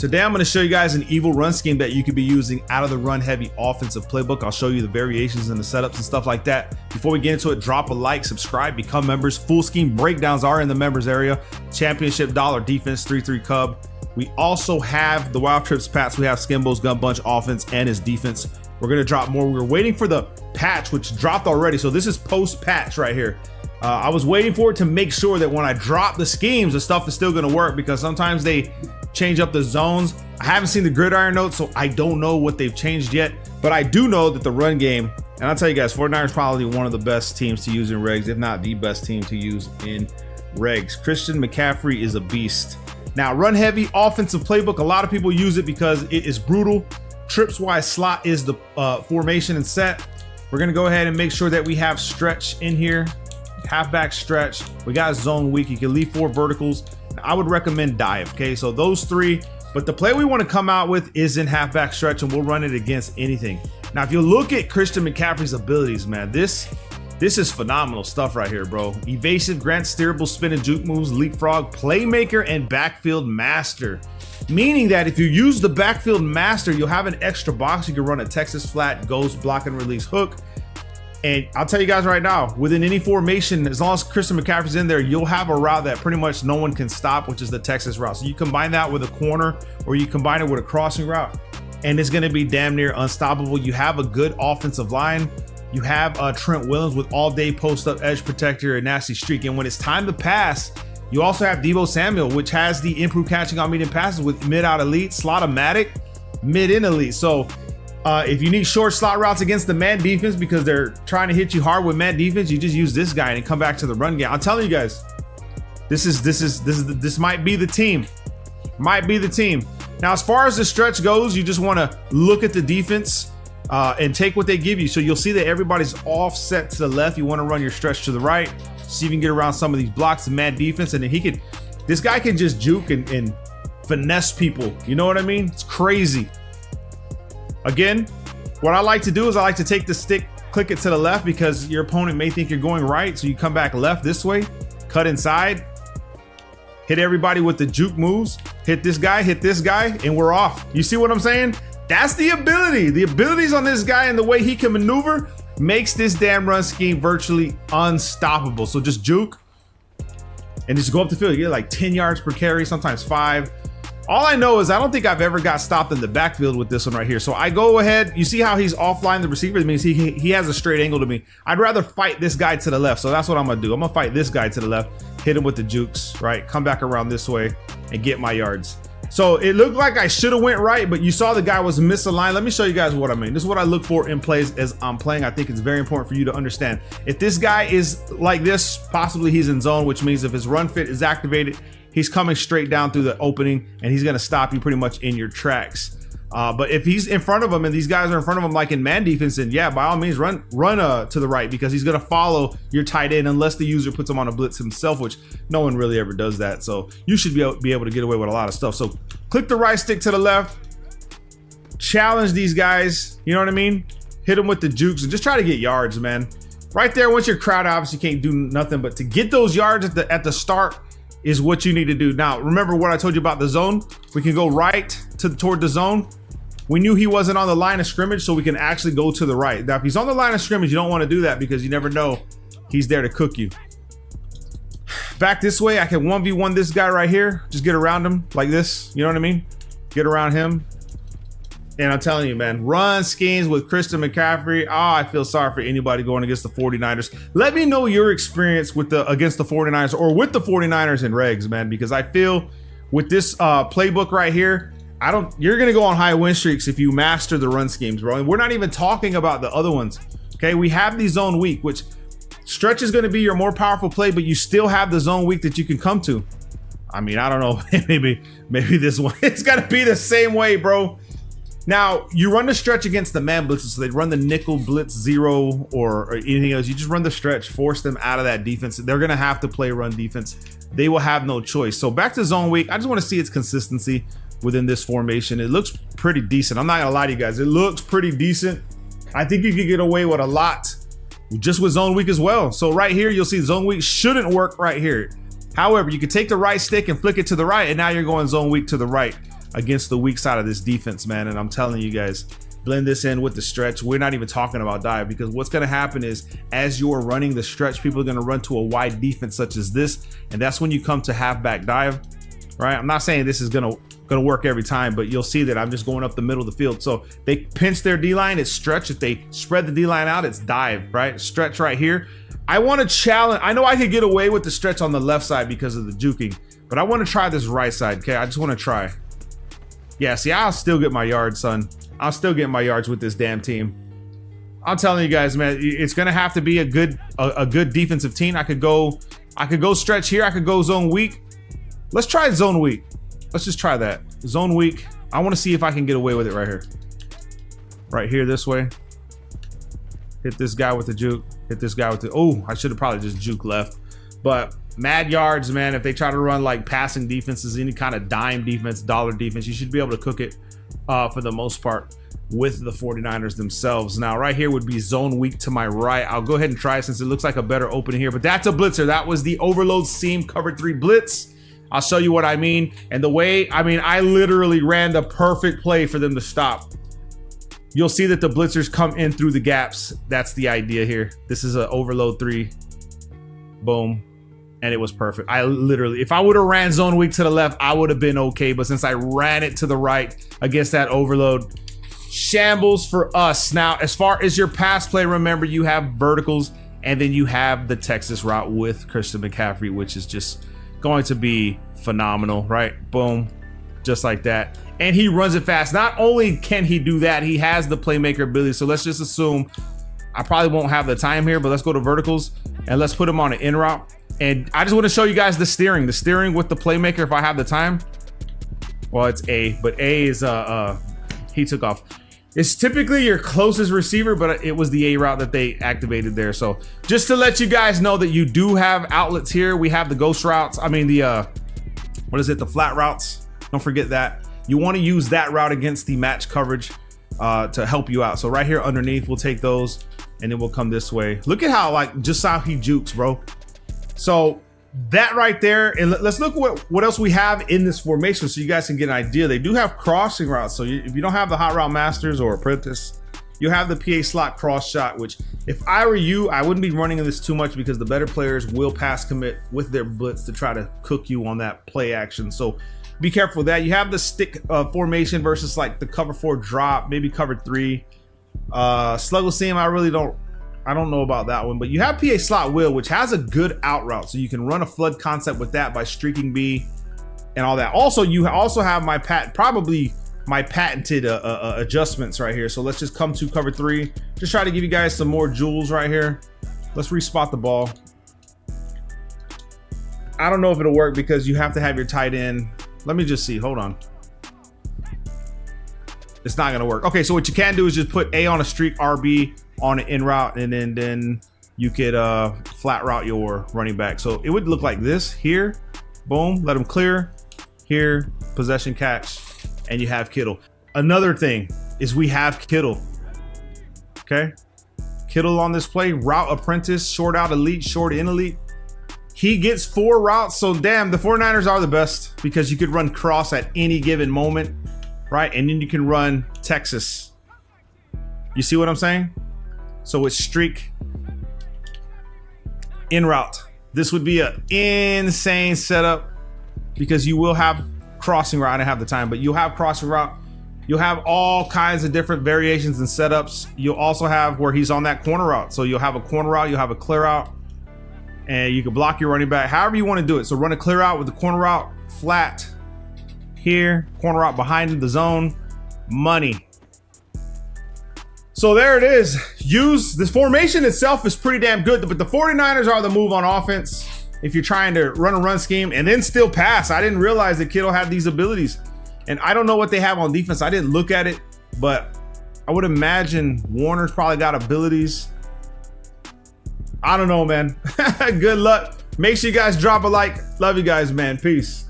Today I'm going to show you guys an evil run scheme that you could be using out of the run heavy offensive playbook. I'll show you the variations and the setups and stuff like that. Before we get into it, drop a like, subscribe, become members. Full scheme breakdowns are in the members area. Championship dollar defense 3-3 Cub. We also have the Wild Trips Pats. We have Skimbo's Gun Bunch offense and his defense. We're going to drop more. We're waiting for the patch, which dropped already. So this is post patch right here. I was waiting for it to make sure that when I drop the schemes, the stuff is still going to work, because sometimes they change up the zones. I haven't seen the gridiron notes, so I don't know what they've changed yet, but I do know that the run game, and I'll tell you guys, 49ers is probably one of the best teams to use in regs, if not the best team to use in regs. Christian McCaffrey is a beast. Now, run heavy offensive playbook, a lot of people use it because it is brutal. Trips wise slot is the formation and set. We're gonna go ahead and make sure that we have stretch in here, halfback stretch. We got zone weak. You can leave 4 verticals. I would recommend dive. Okay, so those 3, but the play we want to come out with is in halfback stretch, and we'll run it against anything. Now, if you look at Christian McCaffrey's abilities, man, this is phenomenal stuff right here, bro. Evasive, grant steerable, spin and juke moves, leapfrog, playmaker, and backfield master. Meaning that if you use the backfield master, you'll have an extra box. You can run a Texas flat, ghost, block and release hook. And I'll tell you guys right now, within any formation, as long as Christian McCaffrey's in there, you'll have a route that pretty much no one can stop, which is the Texas route. So you combine that with a corner, or you combine it with a crossing route, and it's going to be damn near unstoppable. You have a good offensive line. You have Trent Williams with all-day post-up edge protector and nasty streak. And when it's time to pass, you also have Deebo Samuel, which has the improved catching on medium passes with mid-out elite, slot-o-matic, mid-in elite. So if you need short slot routes against the man defense because they're trying to hit you hard with man defense, you just use this guy and come back to the run game. I'm telling you guys, this might be the team. Might be the team. Now, as far as the stretch goes, you just want to look at the defense and take what they give you. So you'll see that everybody's offset to the left. You want to run your stretch to the right. See if you can get around some of these blocks of man defense, and then this guy can just juke and finesse people. You know what I mean? It's crazy. Again, what I like to do is I like to take the stick, click it to the left, because your opponent may think you're going right. So you come back left this way, cut inside, hit everybody with the juke moves, hit this guy, and we're off. You see what I'm saying? That's the ability. The abilities on this guy and the way he can maneuver makes this damn run scheme virtually unstoppable. So just juke and just go up the field. You get like 10 yards per carry, sometimes 5. All I know is I don't think I've ever got stopped in the backfield with this one right here. So I go ahead. You see how he's offline the receiver? It means he has a straight angle to me. I'd rather fight this guy to the left. So that's what I'm going to do. I'm going to fight this guy to the left, hit him with the jukes, right? Come back around this way and get my yards. So it looked like I should have went right, but you saw the guy was misaligned. Let me show you guys what I mean. This is what I look for in plays as I'm playing. I think it's very important for you to understand. If this guy is like this, possibly he's in zone, which means if his run fit is activated, he's coming straight down through the opening and he's going to stop you pretty much in your tracks. But if he's in front of him and these guys are in front of him, like in man defense, then yeah, by all means, run to the right, because he's going to follow your tight end unless the user puts him on a blitz himself, which no one really ever does that. So you should be able to get away with a lot of stuff. So click the right stick to the left, challenge these guys. You know what I mean? Hit them with the jukes and just try to get yards, man. Right there, once you're crowded, obviously can't do nothing, but to get those yards at the start is what you need to do. Now, remember what I told you about the zone? We can go right toward the zone. We knew he wasn't on the line of scrimmage, so we can actually go to the right. Now, if he's on the line of scrimmage, you don't want to do that because you never know. He's there to cook you. Back this way, I can 1v1 this guy right here. Just get around him like this. You know what I mean? Get around him. And I'm telling you, man, run schemes with Christian McCaffrey. I feel sorry for anybody going against the 49ers. Let me know your experience against the 49ers or with the 49ers in regs, man, because I feel with this playbook right here, you're going to go on high win streaks if you master the run schemes, bro. And we're not even talking about the other ones. Okay, we have the zone weak, which stretch is going to be your more powerful play, but you still have the zone weak that you can come to. I mean, I don't know, maybe this one, it's got to be the same way, bro. Now, you run the stretch against the man blitzes, so they run the nickel blitz 0 or anything else. You just run the stretch, force them out of that defense. They're going to have to play run defense. They will have no choice. So back to zone weak, I just want to see its consistency within this formation. It looks pretty decent. I'm not gonna lie to you guys. It looks pretty decent. I think you could get away with a lot just with zone weak as well. So right here, you'll see zone weak shouldn't work right here. However, you can take the right stick and flick it to the right, and now you're going zone weak to the right. against the weak side of this defense, man. And I'm telling you guys, blend this in with the stretch. We're not even talking about dive, because what's going to happen is as you're running the stretch, people are going to run to a wide defense such as this, and that's when you come to halfback dive, right? I'm not saying this is going to work every time, but you'll see that I'm just going up the middle of the field. So they pinch their D-line, it's stretch. If they spread the D-line out, it's dive, right? Stretch right here. I want to challenge. I know I could get away with the stretch on the left side because of the juking, but I want to try this right side, okay? I just want to try. Yeah, see, I'll still get my yards, son. I'll still get my yards with this damn team. I'm telling you guys, man, it's gonna have to be a good defensive team. I could go stretch here. I could go zone weak. Let's try zone weak. Let's just try that. Zone weak. I want to see if I can get away with it right here. Right here, this way. Hit this guy with the juke. Hit this guy with the, oh, I should have probably just juke left. But mad yards, man. If they try to run like passing defenses, any kind of dime defense, dollar defense, you should be able to cook it for the most part with the 49ers themselves. Now, right here would be zone weak to my right. I'll go ahead and try it since it looks like a better opening here, but that's a blitzer. That was the overload seam cover 3 blitz. I'll show you what I mean. And the way, I mean, I literally ran the perfect play for them to stop. You'll see that the blitzers come in through the gaps. That's the idea here. This is an overload 3. Boom. And it was perfect. I literally, if I would have ran zone weak to the left, I would have been okay. But since I ran it to the right against that overload, shambles for us. Now, as far as your pass play, remember you have verticals, and then you have the Texas route with Christian McCaffrey, which is just going to be phenomenal, right? Boom, just like that. And he runs it fast. Not only can he do that, he has the playmaker ability. So let's just assume, I probably won't have the time here, but let's go to verticals and let's put him on an in route. And I just want to show you guys the steering with the playmaker if I have the time. Well, it's A, but A is he took off. It's typically your closest receiver, but it was the A route that they activated there. So just to let you guys know that you do have outlets here. We have the ghost routes. I mean, the what is it? The flat routes. Don't forget that. You want to use that route against the match coverage to help you out. So right here underneath, we'll take those and then we'll come this way. Look at how, like, just how he jukes, bro. So that right there, and let's look what else we have in this formation so you guys can get an idea. They do have crossing routes. So if you don't have the Hot Route Masters or Apprentice, you have the PA slot cross shot, which if I were you, I wouldn't be running this too much because the better players will pass commit with their blitz to try to cook you on that play action. So be careful with that. You have the stick formation versus like the cover 4 drop, maybe cover 3. Sluggle seam, I don't know about that one, but you have PA slot wheel, which has a good out route. So you can run a flood concept with that by streaking B and all that. Also, you also have probably my patented adjustments right here. So let's just come to cover 3. Just try to give you guys some more jewels right here. Let's respot the ball. I don't know if it'll work because you have to have your tight end. Let me just see, hold on. It's not gonna work. Okay, so what you can do is just put A on a streak, RB on an in route, and then you could flat route your running back. So it would look like this here. Boom, let him clear. Here, possession catch, and you have Kittle. Another thing is we have Kittle. Okay, Kittle on this play, route apprentice, short out elite, short in elite. He gets 4 routes, so damn, the 49ers are the best because you could run cross at any given moment, right? And then you can run Texas. You see what I'm saying? So it's streak, in route. This would be an insane setup because you will have crossing route. I don't have the time, but you'll have crossing route. You'll have all kinds of different variations and setups. You'll also have where he's on that corner route. So you'll have a corner route, you'll have a clear out, and you can block your running back however you want to do it. So run a clear out with the corner route, flat here, corner route behind the zone, money. So there it is. Use this formation itself is pretty damn good, but the 49ers are the move on offense if you're trying to run a run scheme and then still pass. I didn't realize that Kittle had these abilities, and I don't know what they have on defense. I didn't look at it, but I would imagine Warner's probably got abilities. I don't know, man. Good luck. Make sure you guys drop a like. Love you guys, man. Peace.